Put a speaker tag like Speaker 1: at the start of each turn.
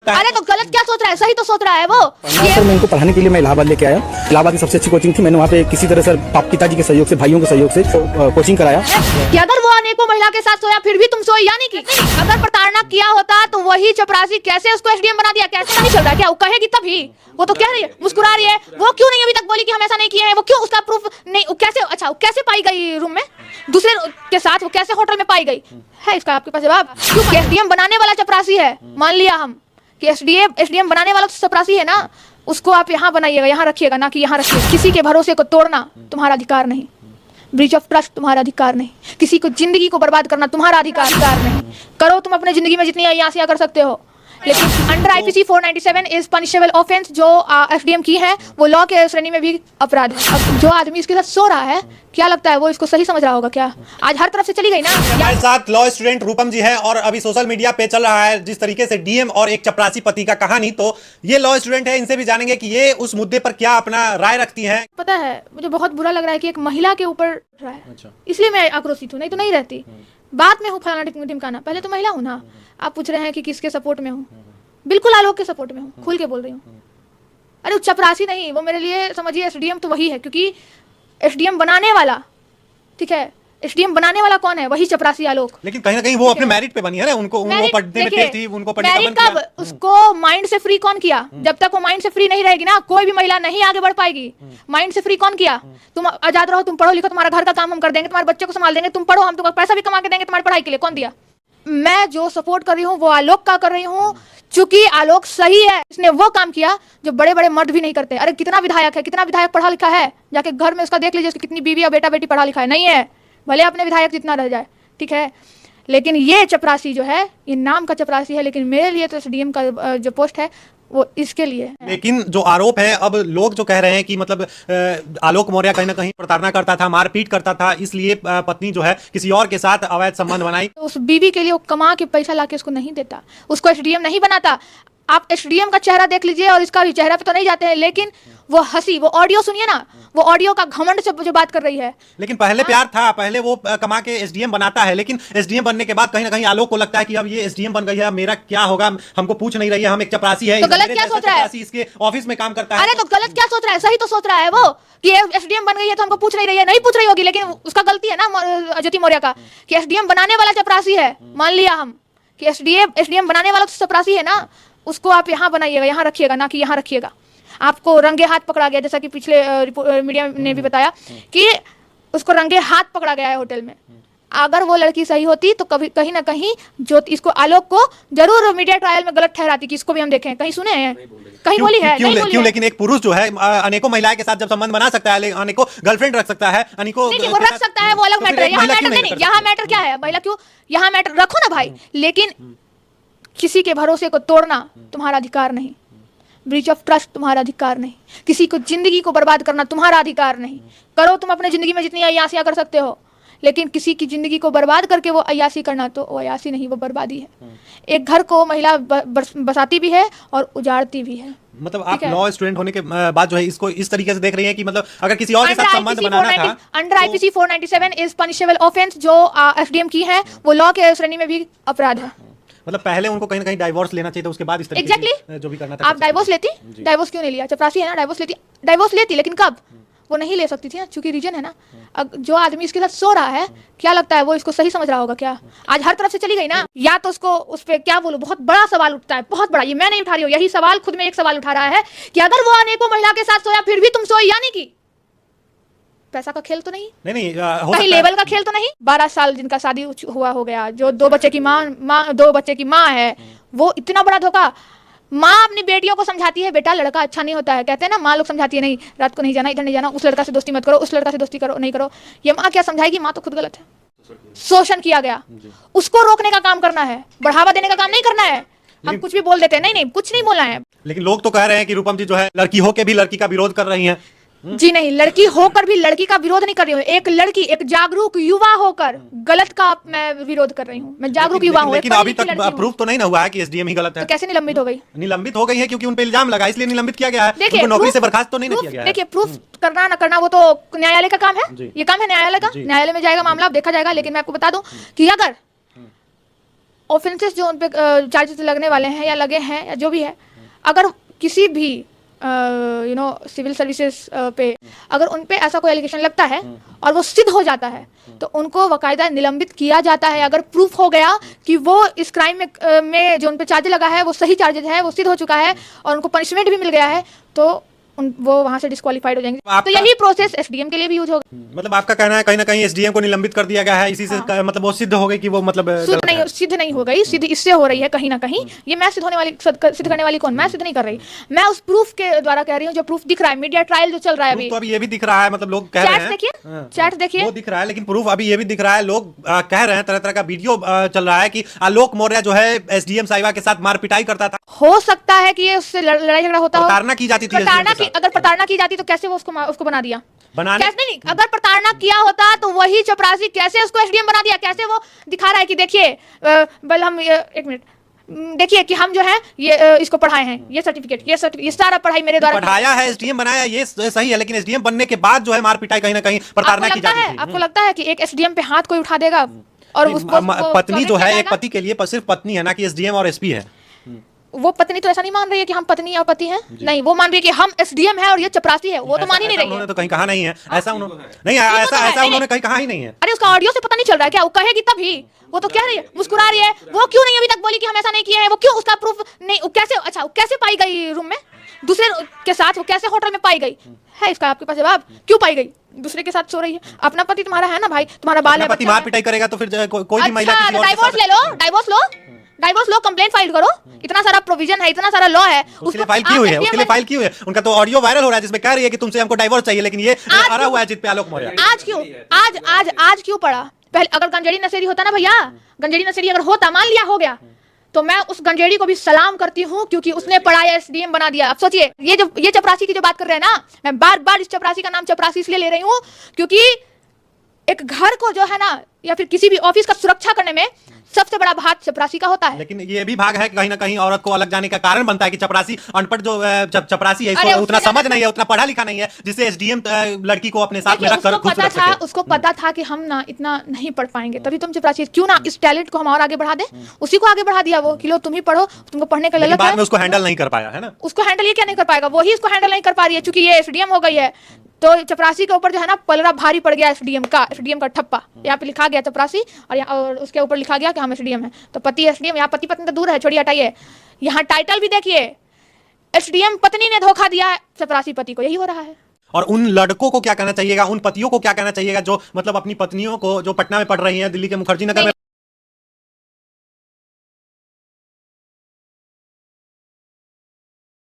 Speaker 1: अरे तो गलत क्या सोच रहा है, सही तो सोच रहा है वो।
Speaker 2: सर मैं इनको पढ़ाने के लिए मैं इलाहाबाद लेके आया। इलाहाबाद की सबसे अच्छी कोचिंग थी। मैंने वहाँ पे किसी तरह सर पिताजी के सहयोग से, भाइयों के सहयोग से कोचिंग कराया।
Speaker 1: कि अगर वो अनेकों महिला के साथ सोया फिर भी तुम सोई, यानी कि अगर प्रताड़ना किया होता तो वही चपरासी कैसे उसको एसडीएम बना दिया? कैसे नहीं चल रहा है क्या? वो कहेगी तभी, वो तो कह रही है, मुस्कुरा रही है। वो क्यों नहीं अभी तक बोली कि हम ऐसा नहीं किए हैं? वो क्यों, उसका प्रूफ नहीं? वो कैसे, अच्छा वो कैसे पाई गई रूम में दूसरे के साथ? वो कैसे होटल में पाई गई है? इसका आपके पास जवाब? क्यों? एसडीएम बनाने वाला चपरासी है, मान लिया हम कि एसडीएम बनाने वाला तो चपरासी है ना, उसको आप यहाँ बनाइएगा, यहाँ रखिएगा, ना कि यहाँ रखिएगा। किसी के भरोसे को तोड़ना तुम्हारा अधिकार नहीं, ब्रीच ऑफ ट्रस्ट तुम्हारा अधिकार नहीं, किसी को जिंदगी को बर्बाद करना तुम्हारा अधिकार नहीं। करो तुम अपने जिंदगी में जितनी अय्यासियां कर सकते हो, लेकिन under IPC 497 is punishable offence जो एसडीएम की है वो लॉ के श्रेणी में भी अपराध है। अब जो आदमी इसके साथ सो रहा है, क्या लगता है वो इसको सही समझ रहा होगा क्या? आज हर तरफ से चली गई ना।
Speaker 3: हमारे साथ लॉ स्टूडेंट रूपम जी है और अभी सोशल मीडिया पे चल रहा है जिस तरीके से डीएम और एक चपरासी पति का कहानी, तो ये लॉ स्टूडेंट है, इनसे भी जानेंगे कि ये उस मुद्दे पर क्या अपना राय रखती हैं।
Speaker 1: पता है मुझे बहुत बुरा लग रहा है कि एक महिला के ऊपर रहा है। अच्छा। इसलिए मैं आक्रोशित हूँ, नहीं तो नहीं रहती। बात में हूँ फलाना ढिमकाना, पहले तो महिला हूँ ना। आप पूछ रहे हैं कि किसके सपोर्ट में हूँ? बिल्कुल आलोक के सपोर्ट में हूँ, खुल के बोल रही हूँ। अरे चपरासी नहीं, वो मेरे लिए समझिए एसडीएम तो वही है, क्योंकि एसडीएम बनाने वाला, ठीक है, एसडीएम बनाने वाला कौन है? वही चपरासी आलोक।
Speaker 3: लेकिन कहीं ना कहीं वो अपने मेरिट पे बनी है ना, उनको पढ़ने में तेज थी, उनको पढ़ने का मन किया।
Speaker 1: उसको माइंड से फ्री कौन किया? जब तक वो माइंड से फ्री नहीं रहेगी ना, कोई भी महिला नहीं आगे बढ़ पाएगी। माइंड से फ्री कौन किया? तुम आजाद रहो, तुम पढ़ो लिखो, तुम्हारा घर का काम हम कर देंगे, तुम्हारे बच्चे को संभाल देंगे, तुम पढ़ो, हम तुम्हारा पैसा भी कमा के देंगे तुम्हारी पढ़ाई के लिए। कौन दिया? मैं जो सपोर्ट कर रही हूँ वो आलोक का कर रही हूँ, चूंकि आलोक सही है। इसने वो काम किया जो बड़े बड़े मर्द भी नहीं करते। अरे कितना विधायक है, कितना विधायक पढ़ा लिखा है, जाके घर में उसका देख लीजिए, उसकी कितनी बीवी और बेटा बेटी पढ़ा लिखा है। नहीं है, भले अपने विधायक जितना रह जाए, ठीक है। लेकिन ये चपरासी जो है, ये नाम का चपरासी है, लेकिन मेरे लिए तो एसडीएम का जो पोस्ट है वो इसके लिए है।
Speaker 3: लेकिन जो आरोप है, अब लोग जो कह रहे हैं कि मतलब आलोक मौर्य कहीं ना कहीं प्रताड़ना करता था, मारपीट करता था, इसलिए पत्नी जो है किसी और के साथ अवैध संबंध बनाई।
Speaker 1: तो उस बीवी के लिए वो कमा के पैसा लाके उसको नहीं देता, उसको एसडीएम नहीं बनाता। आप एसडीएम का चेहरा देख लीजिए और इसका भी चेहरा पे तो नहीं जाते हैं, लेकिन वो हंसी, वो ऑडियो सुनिए ना, वो ऑडियो का घमंड से जो बात कर रही है।
Speaker 3: लेकिन पहले प्यार था, पहले वो कमा के एसडीएम बनाता है, लेकिन एसडीएम बनने के बाद कहीं ना कहीं आलोक को लगता है कि अब ये एसडीएम बन गई है, मेरा क्या होगा, हमको पूछ नहीं रही है, हम एक चपरासी है।
Speaker 1: तो गलत क्या सोच रहा है?
Speaker 3: इसके ऑफिस में काम करता है।
Speaker 1: अरे तो गलत क्या सोच रहा है, सही तो सोच रहा है वो कि एसडीएम बन गई है तो हमको पूछ नहीं रही है। नहीं पूछ रही होगी, लेकिन उसका गलती है ना ज्योति मौर्य का कि एसडीएम बनाने वाला चपरासी है। मान लिया हम कि एसडीएम बनाने वाला तो चपरासी है ना, उसको आप यहाँ बनाइएगा, यहाँ रखिएगा, ना कि यहाँ रखिएगा। आपको रंगे हाथ पकड़ा गया, जैसा कि पिछले मीडिया ने भी बताया कि उसको रंगे हाथ पकड़ा गया है होटल में। अगर वो लड़की सही होती तो कभी कहीं ना कहीं जो इसको आलोक को जरूर मीडिया ट्रायल में गलत ठहराती कि इसको भी हम देखें। कहीं सुने हैं, कहीं बोली है? नहीं बोली है।
Speaker 3: लेकिन एक पुरुष जो है अनेकों महिलाओं के साथ जब संबंध बना सकता है, अनेकों गर्लफ्रेंड रख सकता है, अनेकों
Speaker 1: वो रख सकता है, वो अलग मैटर है। यहाँ मैटर नहीं, यहाँ मैटर क्या है? महिला क्यों, यहाँ मैटर रखो ना भाई, लेकिन किसी के भरोसे को तोड़ना तुम्हारा अधिकार नहीं, ब्रीच ऑफ ट्रस्ट तुम्हारा अधिकार नहीं, किसी को जिंदगी को बर्बाद करना तुम्हारा अधिकार नहीं। करो तुम अपने जिंदगी में जितनी अय्यासियां कर सकते हो, लेकिन किसी की जिंदगी को बर्बाद करके वो अय्यासी करना, तो वो अय्यासी नहीं, वो बर्बादी है। एक घर को महिला बसाती भी है और उजाड़ती भी है।
Speaker 3: मतलब आप लॉ स्टूडेंट होने के बाद जो है इसको इस तरीके से देख रही हैं कि मतलब अगर किसी और के साथ संबंध बनाना था।
Speaker 1: Under IPC 497 is punishable offence जो एसडीएम की है वो लॉ के श्रेणी में भी अपराध है।
Speaker 3: मतलब पहले उनको कहीं ना कहीं डाइवोर्स लेना चाहिए था, उसके बाद इस तरीके से जो भी करना था।
Speaker 1: आप डाइवोर्स लेती? डाइवोर्स क्यों नहीं लिया? चपरासी है ना, डाइवोर्स लेती, लेकिन कब? वो नहीं ले सकती थी ना, क्योंकि रीजन है ना। जो आदमी इसके साथ सो रहा है, क्या लगता है वो इसको सही समझ रहा होगा क्या? आज हर तरफ से चली गई ना। या तो उसको उस पर क्या बोलूं, बहुत बड़ा सवाल उठता है, बहुत बड़ा। ये मैं नहीं उठा रही हूँ, यही सवाल खुद में एक सवाल उठा रहा है कि अगर वो अनेकों महिला के साथ सोया फिर भी तुम सोई, यानी कि पैसा का खेल तो नहीं, कहीं लेवल का खेल तो नहीं। 12 साल जिनका शादी हुआ हो गया, जो 2 बच्चे की माँ है, वो इतना बड़ा धोखा। माँ अपनी बेटियों को समझाती है, बेटा लड़का अच्छा नहीं होता है, कहते हैं ना, माँ लोग समझाती है, नहीं रात को नहीं जाना, इधर नहीं जाना, उस लड़का से दोस्ती मत करो, उस लड़का से दोस्ती करो नहीं करो। ये माँ क्या समझाएगी? माँ तो खुद गलत है। शोषण किया गया, उसको रोकने का काम करना है, बढ़ावा देने का काम नहीं करना है। हम कुछ भी बोल देते हैं, नहीं कुछ नहीं बोलना है।
Speaker 3: लेकिन लोग तो कह रहे हैं कि रूपम जी जो है लड़की होके भी लड़की का विरोध कर रही हैं।
Speaker 1: जी नहीं, लड़की होकर भी लड़की का विरोध नहीं कर रही हूँ। एक लड़की, एक जागरूक युवा होकर गलत का मैं विरोध कर रही हूँ। मैं जागरूक युवा हूँ।
Speaker 3: लेकिन अभी तक प्रूफ तो नहीं ना हुआ है कि एसडीएम ही गलत है।
Speaker 1: तो कैसे निलंबित हो गई?
Speaker 3: निलंबित हो गई है क्योंकि उन पे इल्जाम लगा, इसलिए निलंबित किया गया है। उनको नौकरी से बर्खास्त तो नहीं किया गया है।
Speaker 1: देखिए, प्रूफ करना ना करना वो तो न्यायालय का काम है। ये काम है न्यायालय का, न्यायालय में जाएगा मामला, अब देखा जाएगा। लेकिन मैं आपको बता दूं कि अगर ऑफेंसेस जो उन पे चार्जेस लगने वाले हैं या लगे हैं या जो भी है, अगर किसी भी सिविल सर्विसेज पे अगर उन पे ऐसा कोई एलिगेशन लगता है और वो सिद्ध हो जाता है तो उनको बाकायदा निलंबित किया जाता है। अगर प्रूफ हो गया कि वो इस क्राइम में जो उन पे चार्ज लगा है वो सही चार्जेज है, वो सिद्ध हो चुका है और उनको पनिशमेंट भी मिल गया है, तो वो वहां से डिस्क्वालीफाइड हो जाएंगे। तो यही प्रोसेस एसडीएम के लिए भी यूज होगा।
Speaker 3: मतलब आपका कहना है कहीं ना कहीं एसडीएम को निलंबित कर दिया गया है, इसी से मतलब वो सिद्ध हो गई कि वो मतलब
Speaker 1: सिद्ध नहीं हो गई, सिद्ध इससे हो रही है कहीं ना कहीं। ये मैं सिद्ध करने वाली कौन? मैं सिद्ध नहीं कर रही, मैं उस प्रूफ के द्वारा कह रही हूँ जो प्रूफ दिख रहा है। मीडिया ट्रायल जो चल रहा है अभी,
Speaker 3: तो अभी ये भी दिख रहा है, मतलब लोग कह रहे हैं,
Speaker 1: देखिए चैट देखिए,
Speaker 3: वो दिख रहा है, लेकिन प्रूफ अभी ये भी दिख रहा है, लोग कह रहे हैं, तरह तरह का वीडियो चल रहा है कि आलोक मौर्य जो है एसडीएम साहिबा के साथ मार पिटाई करता था।
Speaker 1: हो सकता है कि ये उससे लड़ाई झगड़ा होता हो,
Speaker 3: प्रताड़ना की जाती थी,
Speaker 1: अगर प्रताड़ना की जाती तो कैसे वो उसको बना दिया?
Speaker 3: बनाने
Speaker 1: कैसे नहीं, अगर प्रताड़ना किया होता तो वही चपरासी कैसे उसको एसडीएम बना दिया? कैसे वो दिखा रहा है कि देखिए बल हम एक मिनट देखिए कि हम जो है ये इसको पढ़ाए हैं, ये सर्टिफिकेट ये सारा पढ़ाई मेरे द्वारा
Speaker 3: पढ़ाया है, एसडीएम बनाया, ये सही है, लेकिन एसडीएम बनने के बाद जो है मार पिटाई कहीं ना कहीं प्रताड़ना की जाती थी।
Speaker 1: आपको लगता है कि एक एसडीएम पे हाथ कोई उठा देगा? और
Speaker 3: पत्नी जो है एक पति के लिए सिर्फ पत्नी है ना कि एसडीएम और एसपी है।
Speaker 1: वो पत्नी तो ऐसा नहीं मान रही है कि हम पत्नी और पति हैं, नहीं, वो मान रही है कि हम एसडीएम है और ये चपरासी है। वो तो मान ही नहीं रही है।
Speaker 3: उन्होंने तो कहीं कहा नहीं है ऐसा, उन्होंने नहीं ऐसा उन्होंने कहीं कहा ही नहीं है।
Speaker 1: अरे उसका ऑडियो से पता नहीं चल रहा है क्या? वो कहेगी तभी, वो तो कह रही है, मुस्कुरा रही है। वो क्यों नहीं अभी तक बोली कि हम ऐसा नहीं किए हैं? वो क्यों, उसका प्रूफ नहीं? कैसे, अच्छा कैसे पाई गई रूम में दूसरे के साथ? वो कैसे होटल में पाई गई है? इसका आपके पास जवाब, क्यों पाई गई? दूसरे के साथ सो रही है। अपना पति तुम्हारा है ना भाई, तुम्हारा बाल है,
Speaker 3: पति मार पिटाई करेगा तो फिर कोई भी महिला
Speaker 1: डाइवोर्स ले लो, डाइवोर्स लो, कंप्लेंट फाइल करो। इतना सारा प्रोविजन है, इतना सारा लॉ है,
Speaker 3: उसके लिए फाइल की हुई है, उसके लिए फाइल की हुई है। उनका तो ऑडियो वायरल हो रहा है जिसमें कह रही है कि तुमसे हमको डाइवोर्स चाहिए, लेकिन ये अड़ा हुआ है जित पे आलोक मौर्य।
Speaker 1: आज क्यों पड़ा? पहले अगर गंजेड़ी नशेड़ी होता ना भैया, गंजेड़ी नशेड़ी अगर होता, मान लिया हो गया, तो मैं उस गंजेड़ी को भी सलाम करती हूँ क्योंकि उसने पढ़ाया, एसडीएम बना दिया। अब सोचिए, ये चपरासी की जो बात कर रहे हैं ना, मैं बार बार इस चपरासी का नाम चपरासी इसलिए ले रही हूँ क्योंकि एक घर को जो है ना या फिर किसी भी ऑफिस का सुरक्षा करने में सबसे बड़ा भाग चपरासी का होता है।
Speaker 3: लेकिन ये भी भाग है कहीं ना कहीं औरत को अलग जाने का कारण बनता है कि चपरासी अनपढ़ जो चपरासी है, इसको उतना समझ नहीं है, उतना पढ़ा लिखा नहीं है, जिससे एसडीएम लड़की को अपने साथ में रखकर खुश रख सके।
Speaker 1: उसको पता था कि हम ना इतना नहीं पढ़ पाएंगे, तभी तुम चपरासी, क्यों ना इस टैलेंट को हम और आगे बढ़ा दें। उसी को आगे बढ़ा दिया वो कि लो तुम ही पढ़ो, तुमको पढ़ने का ललक है।
Speaker 3: बाद में उसको हैंडल नहीं कर पाया है ना,
Speaker 1: उसको हैंडल ये क्या नहीं कर पाएगा? वही इसको हैंडल नहीं कर पा रही है क्योंकि ये एसडीएम हो गई है। तो चपरासी के ऊपर जो है ना पलड़ा भारी पड़ गया, एसडीएम का ठप्पा। यहाँ पे लिखा गया चपरासी और उसके ऊपर लिखा गया कि हम एसडीएम है, तो पति एसडीएम। यहाँ पति पत्नी तो दूर है, छोड़िए हटाइए। यहाँ टाइटल भी देखिए, एसडीएम पत्नी ने धोखा दिया चपरासी पति को, यही हो रहा है।
Speaker 3: और उन लड़कों को क्या कहना चाहिएगा, उन पतियों को क्या कहना चाहिएगा जो मतलब अपनी पत्नियों को, जो पटना में पढ़ रही हैं, दिल्ली के मुखर्जी नगर में